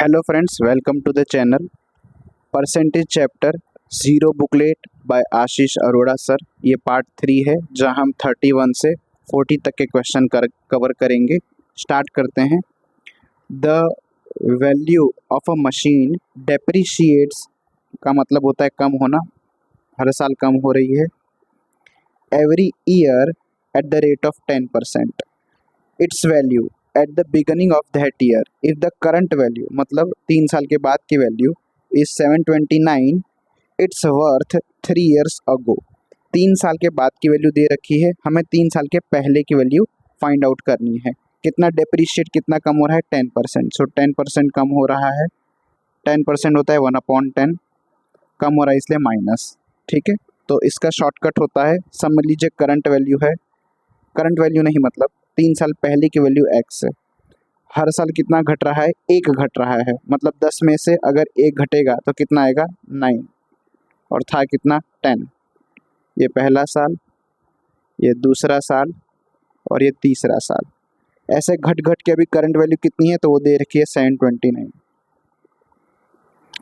Hello friends, welcome to the channel. Percentage chapter zero booklet by Ashish Arora sir. ये part 3 है जहां हम 31 से 40 तक के क्वेश्चन कवर करेंगे। स्टार्ट करते हैं। The value of a machine depreciates का मतलब होता है कम होना, हर साल कम हो रही है। Every year at the rate of 10%। It's value at the beginning of that year if the current value मतलब 3 साल के बाद की value is 729, it's worth 3 years अगो। 3 साल के बाद की वैल्यू दे रखी है, हमें 3 साल के पहले की वैल्यू फाइंड आउट करनी है। कितना डेप्रिशिएट, कितना कम हो रहा है? 10%। सो 10% कम हो रहा है। 10% होता है 1/10, कम हो रहा है इसलिए माइनस। ठीक है, तो इसका शॉर्टकट होता है, समझ लीजिए करंट वैल्यू है, करंट वैल्यू नहीं मतलब 3 साल पहले की वैल्यू x है। हर साल कितना घट रहा है? 1 घट रहा है, मतलब 10 में से अगर 1 घटेगा तो कितना आएगा? 9, और था कितना? 10। ये पहला साल, ये दूसरा साल और ये तीसरा साल। ऐसे घट घट के अभी करंट वैल्यू कितनी है? तो वो दे रखी है 729।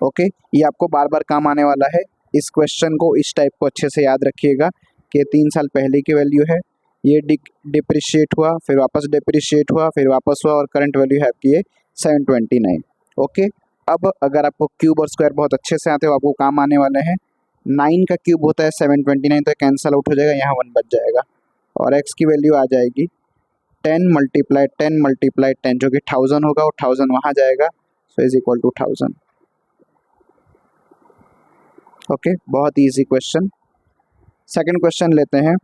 ओके, ये आपको बार बार काम आने वाला है। इस क्वेश्चन को इस टाइप को अच्छे से याद रखिएगा कि 3 साल पहले की वैल्यू है, ये डिप्रिशिएट हुआ, फिर वापस डिप्रिशिएट हुआ, फिर वापस हुआ, और करंट वैल्यू है आपकी ये 729। ओके, अब अगर आपको क्यूब और स्क्वायर बहुत अच्छे से आते हो, आपको काम आने वाले हैं। 9 का क्यूब होता है 729, तो कैंसल आउट हो जाएगा, यहाँ 1 बच जाएगा, और एक्स की वैल्यू आ जाएगी 10 मल्टीप्लाई 10 मल्टीप्लाई 10, जो कि 1000 होगा, और 1000 वहाँ जाएगा, so is equal to 1000। Okay, बहुत ईजी क्वेश्चन। सेकंड क्वेश्चन लेते हैं।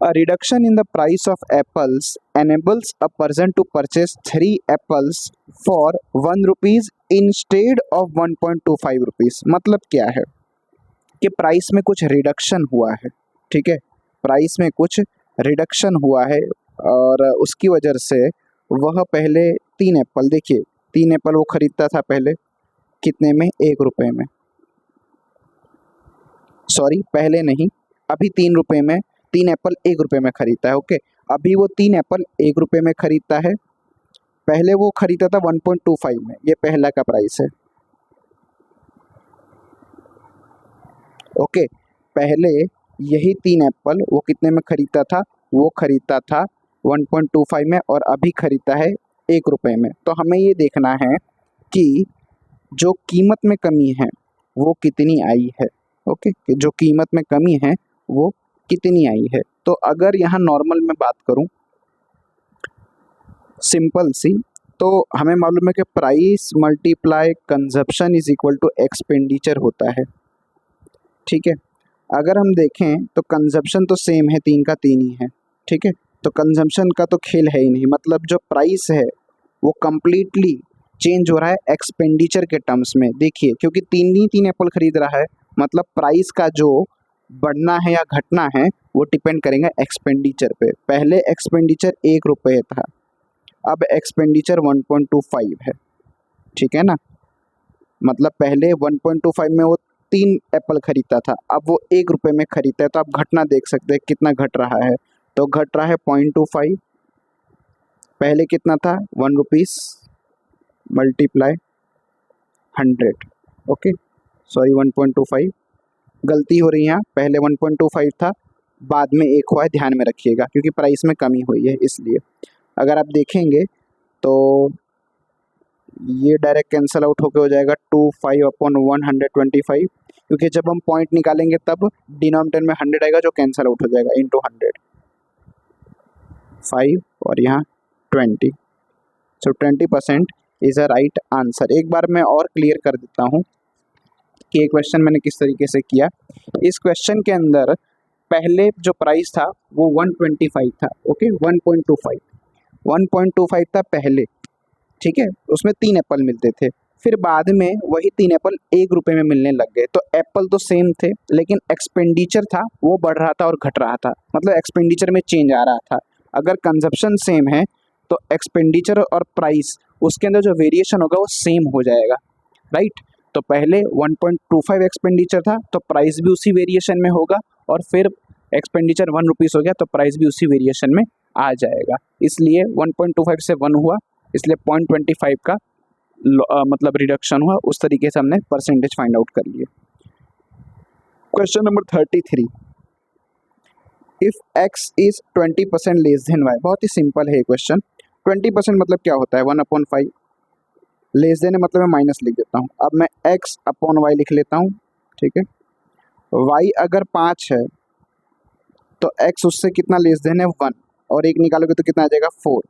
A reduction in the price of apples enables a person to purchase 3 apples for 1 rupees instead of 1.25 rupees। मतलब क्या है कि प्राइस में कुछ रिडक्शन हुआ है। ठीक है, प्राइस में कुछ रिडक्शन हुआ है और उसकी वजह से वह पहले 3 एप्पल, देखिए 3 एप्पल वो खरीदता था पहले कितने में? 1 रुपये में। सॉरी, पहले नहीं, अभी 3 रुपये में 3 एप्पल 1 रुपये में खरीदता है। ओके, अभी वो 3 एप्पल 1 रुपये में खरीदता है, पहले वो खरीदा था 1.25 में। ये पहला का प्राइस है। ओके, पहले यही 3 एप्पल वो कितने में खरीदता था? वो खरीदता था 1.25 में, और अभी खरीदता है 1 रुपये में। तो हमें ये देखना है कि जो कीमत में कमी है वो कितनी आई है। ओके, जो कीमत में कमी है वो कितनी आई है। तो अगर यहाँ नॉर्मल में बात करूँ, सिंपल सी, तो हमें मालूम है कि price multiply consumption is equal to expenditure होता है। ठीक है, अगर हम देखें तो कंजप्शन तो सेम है, 3 का 3 ही है। ठीक है, तो कंजप्शन का तो खेल है ही नहीं, मतलब जो प्राइस है वो कंप्लीटली चेंज हो रहा है एक्सपेंडिचर के टर्म्स में। देखिए, क्योंकि 3 एप्पल खरीद रहा है, मतलब प्राइस का जो बढ़ना है या घटना है वो डिपेंड करेंगे एक्सपेंडिचर पे। पहले एक्सपेंडिचर 1 रुपये था, अब एक्सपेंडिचर 1.25 है। ठीक है ना, मतलब पहले 1.25 में वो 3 एप्पल खरीदता था, अब वो 1 रुपये में खरीदता है। तो आप घटना देख सकते हैं कितना घट रहा है। तो घट रहा है 0.25, पहले कितना था? 1 रुपीज़ मल्टीप्लाई 100। ओके, सॉरी 1.25, गलती हो रही है यहाँ, पहले 1.25 था, बाद में 1 हुआ है, ध्यान में रखिएगा, क्योंकि प्राइस में कमी हुई है इसलिए। अगर आप देखेंगे तो ये डायरेक्ट कैंसल आउट होकर हो जाएगा 25/125, क्योंकि जब हम पॉइंट निकालेंगे तब डिनोमिनेटर में 100 आएगा, जो कैंसल आउट हो जाएगा, इंटू 100, 5 और यहाँ 20। सो 20% इज़ अ राइट आंसर। एक बार मैं और क्लियर कर देता हूँ कि ये क्वेश्चन मैंने किस तरीके से किया। इस क्वेश्चन के अंदर पहले जो प्राइस था वो 125 था। ओके, 1.25 था पहले। ठीक है, उसमें 3 एप्पल मिलते थे, फिर बाद में वही 3 एप्पल 1 रुपये में मिलने लग गए। तो एप्पल तो सेम थे, लेकिन एक्सपेंडिचर था वो बढ़ रहा था और घट रहा था, मतलब एक्सपेंडिचर में चेंज आ रहा था। अगर कंजप्शन सेम है तो एक्सपेंडिचर और प्राइस, उसके अंदर जो वेरिएशन होगा वो सेम हो जाएगा, राइट। तो पहले 1.25 एक्सपेंडिचर था तो प्राइस भी उसी वेरिएशन में होगा, और फिर एक्सपेंडिचर 1 रुपीज़ हो गया तो प्राइस भी उसी वेरिएशन में आ जाएगा। इसलिए 1.25 से 1 हुआ, इसलिए 0.25 का मतलब रिडक्शन हुआ, उस तरीके से हमने परसेंटेज फाइंड आउट कर लिए। Question number 33, if x is 20% less than y। बहुत ही सिंपल है ये क्वेश्चन। 20% मतलब क्या होता है, 1/5। लेस देन मतलब मैं माइनस लिख देता हूँ। अब मैं x/y लिख लेता हूँ, ठीक है। y अगर 5 है तो x उससे कितना लेस देन है, 1, और एक निकालोगे तो कितना आ जाएगा, 4।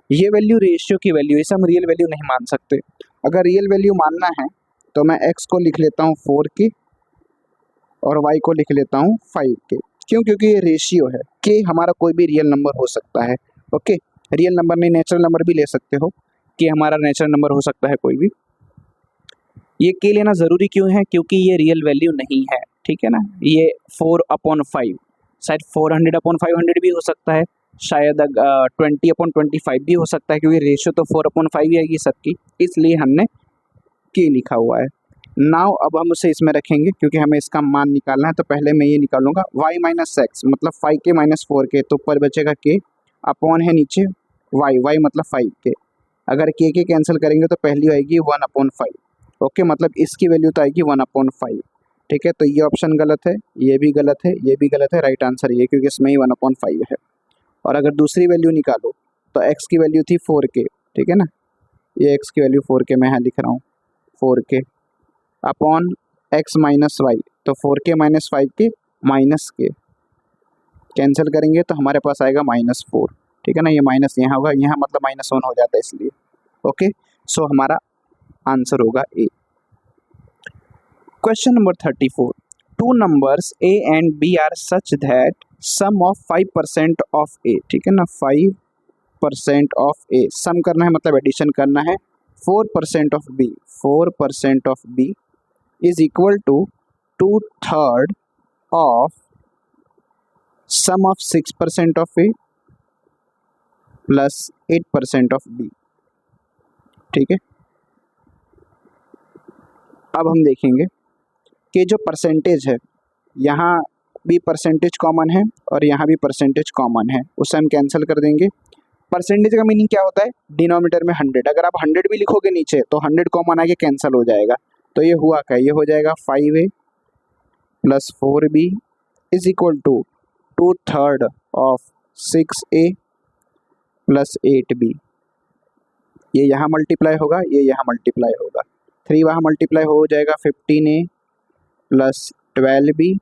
ये वैल्यू रेशियो की वैल्यू, इसे हम रियल वैल्यू नहीं मान सकते। अगर रियल वैल्यू मानना है तो मैं x को लिख लेता हूँ 4 की और y को लिख लेता हूँ 5 के। क्यों? क्योंकि ये रेशियो है कि हमारा कोई भी रियल नंबर हो सकता है। ओके, रियल नंबर नहीं, नेचुरल नंबर भी ले सकते हो, कि हमारा नेचुरल नंबर हो सकता है कोई भी। ये के लेना ज़रूरी क्यों है? क्योंकि ये रियल वैल्यू नहीं है, ठीक है ना। ये 4/5, शायद 400/500 भी हो सकता है, शायद 20/25 भी हो सकता है, क्योंकि रेशियो तो 4/5 ही आएगी सबकी, इसलिए हमने के लिखा हुआ है। नाउ अब हम उसे इसमें रखेंगे क्योंकि हमें इसका मान निकालना है। तो पहले मैं ये निकालूंगा y - x मतलब 5k - 4k, तो ऊपर बचेगा k, अपॉन है नीचे y मतलब 5k। अगर k कैंसिल करेंगे तो पहली आएगी 1/5। ओके, मतलब इसकी वैल्यू तो आएगी 1/5, ठीक है। तो ये ऑप्शन गलत है, ये भी गलत है, ये भी गलत है। राइट आंसर ये, क्योंकि इसमें ही 1/5 है। और अगर दूसरी वैल्यू निकालो तो x की वैल्यू थी 4k, ठीक है ना। ये x की वैल्यू 4k मैं यहाँ लिख रहा हूँ, 4k अपॉन x - y, तो 4k - 5k माइनस के कैंसिल करेंगे तो हमारे पास आएगा -4, ठीक है ना। ये माइनस यहाँ होगा, यहाँ मतलब -1 हो जाता है इसलिए। ओके, सो हमारा आंसर होगा A. Question number 34, two numbers a and b are such that sum of 5% of a, ठीक है ना। 5% ऑफ a सम करना है, मतलब एडिशन करना है। 4% of b, 4% of b is equal to 2/3 of sum of 6% of A plus 8% of B, ठीक है। अब हम देखेंगे कि जो परसेंटेज है, यहाँ भी परसेंटेज कॉमन है और यहाँ भी परसेंटेज कॉमन है, उसे हम कैंसिल कर देंगे। परसेंटेज का मीनिंग क्या होता है, डिनोमिनेटर में 100, अगर आप 100 भी लिखोगे नीचे तो 100 कॉमन आके कैंसिल हो जाएगा। तो ये हुआ क्या, ये हो जाएगा 5A plus 4B is equal to 2/3 of 6A plus 8B। ये यहाँ मल्टीप्लाई होगा, ये यहाँ मल्टीप्लाई होगा, 3 वहाँ मल्टीप्लाई हो जाएगा 15A प्लस 12B,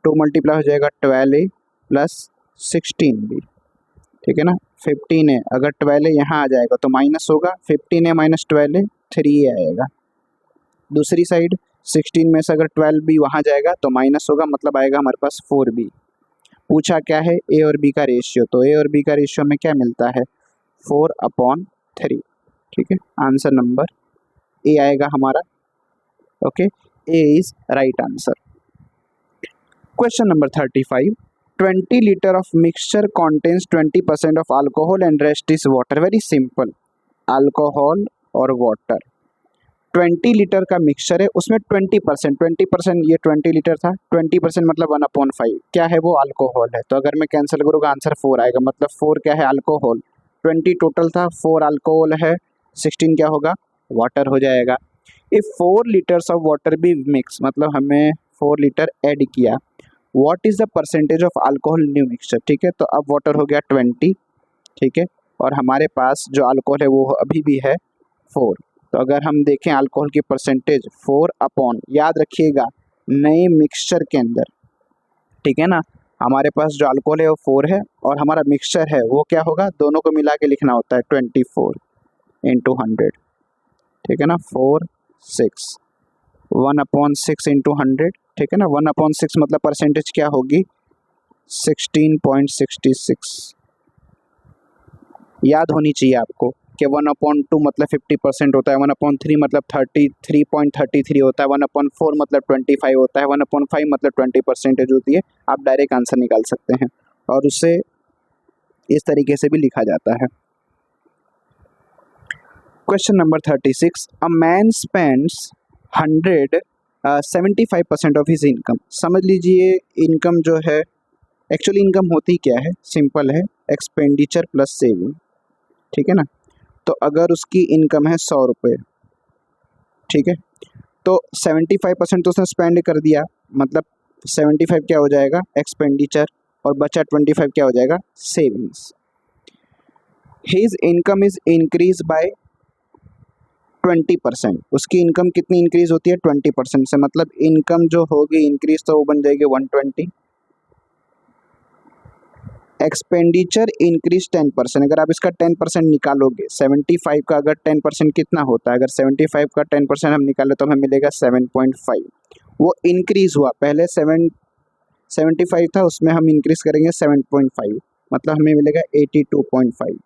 2 मल्टीप्लाई हो जाएगा 12A प्लस 16B, ठीक है ना। 15A अगर 12A यहाँ आ जाएगा तो माइनस होगा, 15A माइनस 12A 3A आएगा। दूसरी साइड 16 में से अगर 12B वहाँ जाएगा तो माइनस होगा, मतलब आएगा हमारे पास 4B। पूछा क्या है, ए और बी का रेशियो, तो ए और बी का रेशियो में क्या मिलता है, 4/3, ठीक है। आंसर नंबर ए आएगा हमारा। Okay, A is right answer. Question number 35, 20 litre of mixture contains 20% of alcohol and rest is water. Very simple, alcohol और वाटर। 20 लीटर का मिक्सचर है, उसमें 20%, ये 20 लीटर था, 20% मतलब 1/5 क्या है, वो अल्कोहल है। तो अगर मैं कैंसिल करूँगा आंसर 4 आएगा, मतलब 4 क्या है, अल्कोहल। 20 टोटल था, 4 अल्कोहल है, 16 क्या होगा, वाटर हो जाएगा। If 4 litres of water be mix, मतलब हमें 4 लीटर ऐड किया, what is the percentage of alcohol new mixture, ठीक है। तो अब वाटर हो गया 20, ठीक है, और हमारे पास जो अल्कोहल है वो अभी भी है 4। तो अगर हम देखें अल्कोहल की परसेंटेज 4 अपॉन, याद रखिएगा नए मिक्सचर के अंदर, ठीक है ना, हमारे पास जो अल्कोहल है वो 4 है और हमारा मिक्सचर है वो क्या होगा, दोनों को मिला के लिखना होता है 24 × 100, ठीक है ना। 4 6 1/6 × 100, ठीक है ना। 1/6 मतलब परसेंटेज क्या होगी, 16.66। याद होनी चाहिए आपको कि 1/2 मतलब 50% होता है, 1/3 मतलब 33.33 होता है, 1/4 मतलब 25 होता है, 1/5 मतलब 20% होती है। आप डायरेक्ट आंसर निकाल सकते हैं और उसे इस तरीके से भी लिखा जाता है। Question number 36, a man spends 75% of his income. समझ लीजिए इनकम जो है, एक्चुअली इनकम होती क्या है, सिंपल है, एक्सपेंडिचर प्लस सेविंग, ठीक है ना। तो अगर उसकी इनकम है 100 रुपये, ठीक है, तो 75% तो उसने स्पेंड कर दिया, मतलब 75 क्या हो जाएगा एक्सपेंडिचर, और बचा 25 क्या हो जाएगा savings. His income is increase by 20%, उसकी इनकम कितनी इंक्रीज होती है 20% से, मतलब इनकम जो होगी इंक्रीज तो वो बन जाएगी 120। एक्सपेंडिचर इंक्रीज 10%, अगर आप इसका 10% निकालोगे 75 का, अगर 10% कितना होता है, अगर 75 का 10% हम निकाले तो हमें मिलेगा 7.5। वो इंक्रीज हुआ, पहले 75 था, उसमें हम इंक्रीज करेंगे 7.5, मतलब हमें मिलेगा 82.5,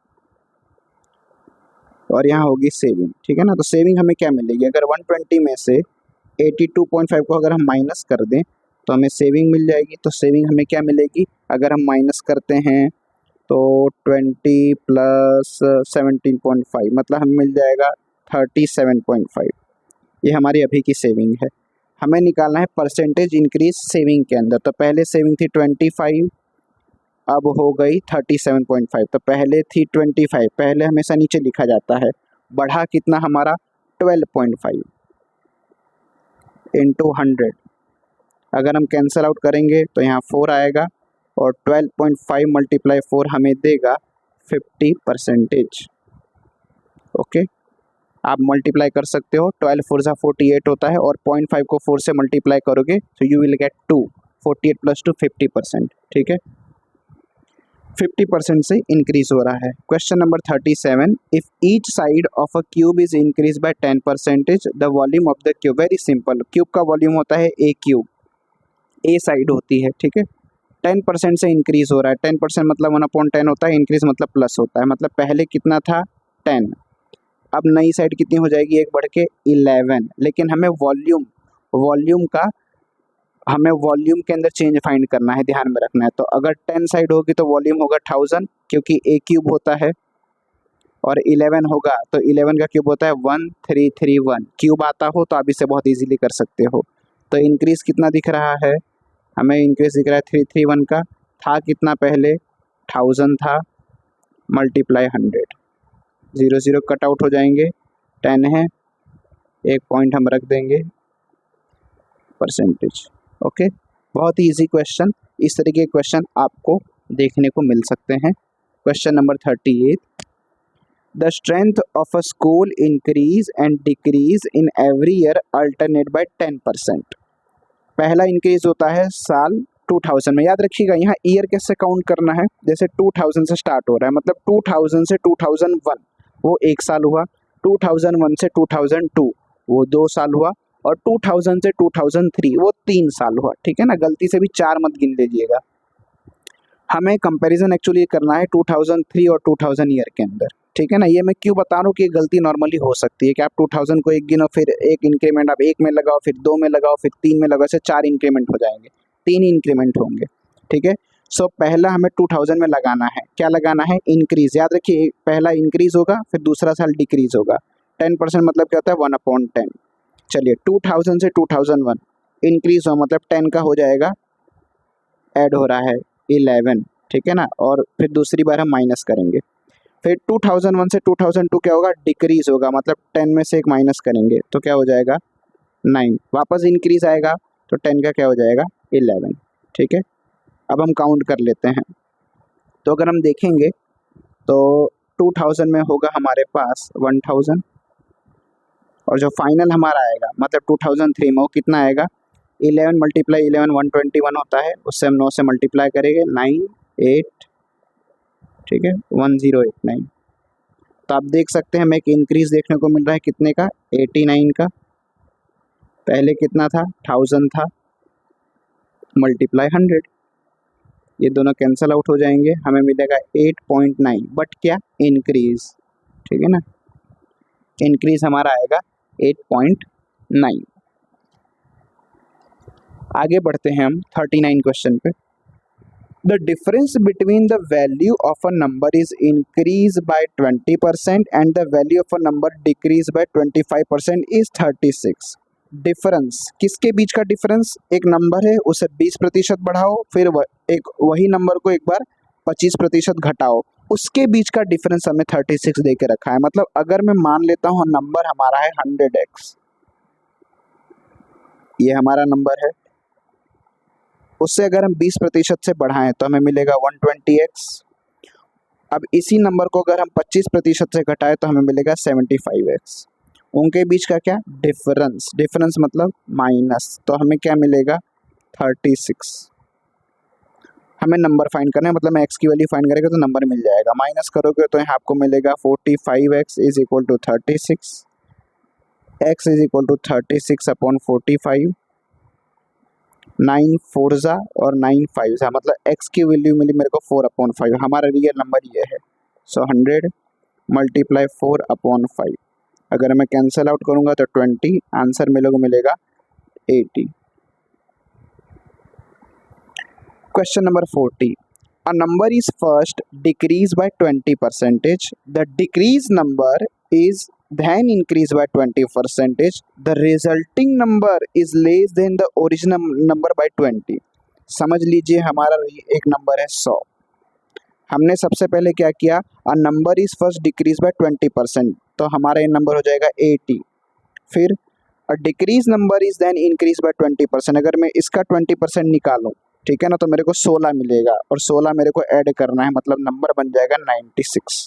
और यहाँ होगी सेविंग, ठीक है ना। तो सेविंग हमें क्या मिलेगी, अगर 120 में से 82.5 को अगर हम माइनस कर दें तो हमें सेविंग मिल जाएगी। तो सेविंग हमें क्या मिलेगी, अगर हम माइनस करते हैं तो 20 प्लस 17.5, मतलब हमें मिल जाएगा 37.5। ये हमारी अभी की सेविंग है। हमें निकालना है परसेंटेज इंक्रीज सेविंग के अंदर। तो पहले सेविंग थी 25, अब हो गई 37.5। तो पहले थी 25, पहले हमेशा नीचे लिखा जाता है, बढ़ा कितना हमारा 12.5 इंटू 100, अगर हम कैंसल आउट करेंगे तो यहाँ 4 आएगा, और 12.5 मल्टीप्लाई 4 हमें देगा 50%। ओके, आप मल्टीप्लाई कर सकते हो, 12 4 ज़ा 48 होता है, और 0.5 को 4 से मल्टीप्लाई करोगे तो यू विल गेट 2, 48 प्लस 2 50%, ठीक है, 50% से इंक्रीज हो रहा है। Question number 37, if each side of a cube is increase by 10%, the volume of the cube, very simple, cube का वॉल्यूम होता है ए क्यूब, ए साइड होती है, ठीक है, 10% से इंक्रीज हो रहा है, 10% मतलब 1/10 होता है, इंक्रीज मतलब प्लस होता है, मतलब पहले कितना था 10, अब नई साइड कितनी हो जाएगी, एक बढ़ के 11, लेकिन हमें वॉल्यूम का हमें वॉल्यूम के अंदर चेंज फाइंड करना है, ध्यान में रखना है। तो अगर 10 साइड होगी तो वॉल्यूम होगा 1000, क्योंकि ए क्यूब होता है, और 11 होगा तो 11 का क्यूब होता है 1331, क्यूब आता हो तो आप इसे बहुत इजीली कर सकते हो। तो इंक्रीज कितना दिख रहा है, हमें इंक्रीज दिख रहा है 331 का, था कितना पहले 1000 था, मल्टीप्लाई 100, 0 0 कट आउट हो जाएंगे, 10 है, एक पॉइंट हम रख देंगे, परसेंटेज। ओके, बहुत ही इजी क्वेश्चन, इस तरीके के क्वेश्चन आपको देखने को मिल सकते हैं। Question number 38, the strength of a school increase and decrease in every year alternate by 10%। पहला इंक्रीज होता है साल 2000 में, याद रखिएगा यहाँ ईयर कैसे काउंट करना है, जैसे 2000 से स्टार्ट हो रहा है, मतलब 2000 से 2001 वो एक साल हुआ, 2001 से 2002 वो 2 साल हुआ, और 2000 से 2003 वो 3 साल हुआ, ठीक है ना, गलती से भी 4 मत गिन लीजिएगा। हमें कंपैरिजन एक्चुअली करना है 2003 और 2000 ईयर के अंदर, ठीक है ना। ये मैं क्यों बता रहा हूँ कि गलती नॉर्मली हो सकती है कि आप 2000 को एक गिनो, फिर एक इंक्रीमेंट आप 1 में लगाओ, फिर 2 में लगाओ, फिर 3 में लगाओ, ऐसे 4 इंक्रीमेंट हो जाएंगे, 3 इंक्रीमेंट होंगे, ठीक है। सो पहला हमें 2000 में लगाना है, क्या लगाना है, इंक्रीज, याद रखिए पहला इंक्रीज होगा, फिर दूसरा साल डिक्रीज होगा, 10% मतलब क्या होता है 1/10। चलिए 2000 से 2001 इंक्रीज हुआ, मतलब 10 का हो जाएगा, ऐड हो रहा है 11, ठीक है ना, और फिर दूसरी बार हम माइनस करेंगे, फिर 2001 से 2002 क्या होगा, डिक्रीज होगा, मतलब 10 में से एक माइनस करेंगे तो क्या हो जाएगा 9, वापस इंक्रीज आएगा तो 10 का क्या हो जाएगा 11, ठीक है। अब हम काउंट कर लेते हैं, तो अगर हम देखेंगे तो 2000 में होगा हमारे पास 1000, और जो फाइनल हमारा आएगा मतलब 2003 में वो कितना आएगा, 11 मल्टीप्लाई 11 121 होता है, उससे हम 9 से मल्टीप्लाई करेंगे 9 8, ठीक है 1089। तो आप देख सकते हैं हमें एक इंक्रीज देखने को मिल रहा है कितने का, 89 का, पहले कितना था 1000 था, मल्टीप्लाई 100, ये दोनों कैंसिल आउट हो जाएंगे, हमें मिलेगा 8.9, बट क्या इंक्रीज, ठीक है ना, इंक्रीज हमारा आएगा 8.9। आगे बढ़ते हैं हम 39 क्वेश्चन पे। The difference between the value of a number is increase by 20% and the value of a number decrease by 25% is 36। Difference किसके बीच का डिफरेंस, एक नंबर है उसे 20% बढ़ाओ, फिर एक वही नंबर को एक बार 25% घटाओ, उसके बीच का डिफरेंस हमें 36 दे के रखा है। मतलब अगर मैं मान लेता हूँ नंबर हमारा है 100x, ये हमारा नंबर है, उससे अगर हम 20% से बढ़ाएं तो हमें मिलेगा 120x। अब इसी नंबर को अगर हम 25% से घटाएं तो हमें मिलेगा 75x। उनके बीच का क्या डिफरेंस, डिफरेंस मतलब माइनस, तो हमें क्या मिलेगा 36। हमें नंबर फाइंड करना है, मतलब मैं x की वैल्यू फाइंड करेगा तो नंबर मिल जाएगा। माइनस करोगे तो यहाँ आपको मिलेगा 45x is equal to 36, x is equal to 36 upon 45, 9 4 जा और 9 5 जा, मतलब x की वैल्यू मिली मेरे को 4/5। हमारा रियल नंबर ये है। सो 100 मल्टीप्लाई 4/5, अगर मैं कैंसिल आउट करूँगा तो 20, आंसर मिलेगा 80। Question number 40. A number is first decreased by 20%. The decreased number is then increased by 20%. The resulting number is less than the original number by 20. समझ लीजिए हमारा एक नंबर है 100। हमने सबसे पहले क्या किया, a number is first decrease by 20%, तो हमारा ये नंबर हो जाएगा 80। फिर a decrease number is then increase by 20%, अगर मैं इसका 20% निकालूं, ठीक है ना, तो मेरे को 16 मिलेगा और 16 मेरे को ऐड करना है, मतलब नंबर बन जाएगा 96।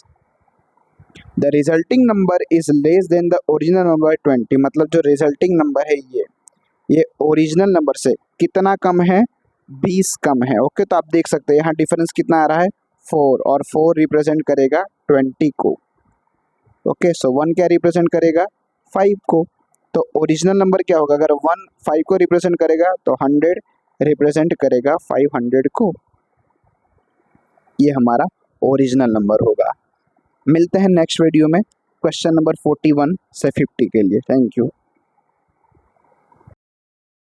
The resulting number is less than the original number 20, मतलब जो रिजल्टिंग नंबर है ये ओरिजिनल नंबर से कितना कम है, 20 कम है। ओके, तो आप देख सकते हैं यहाँ डिफरेंस कितना आ रहा है 4, और 4 रिप्रेजेंट करेगा 20 को। ओके, सो 1 क्या रिप्रेजेंट करेगा 5 को। तो ओरिजिनल नंबर क्या होगा, अगर 1 5 को रिप्रेजेंट करेगा तो 100 रिप्रेजेंट करेगा 500 को। ये हमारा ओरिजिनल नंबर होगा। मिलते हैं नेक्स्ट वीडियो में क्वेश्चन नंबर 41 से 50 के लिए। Thank you.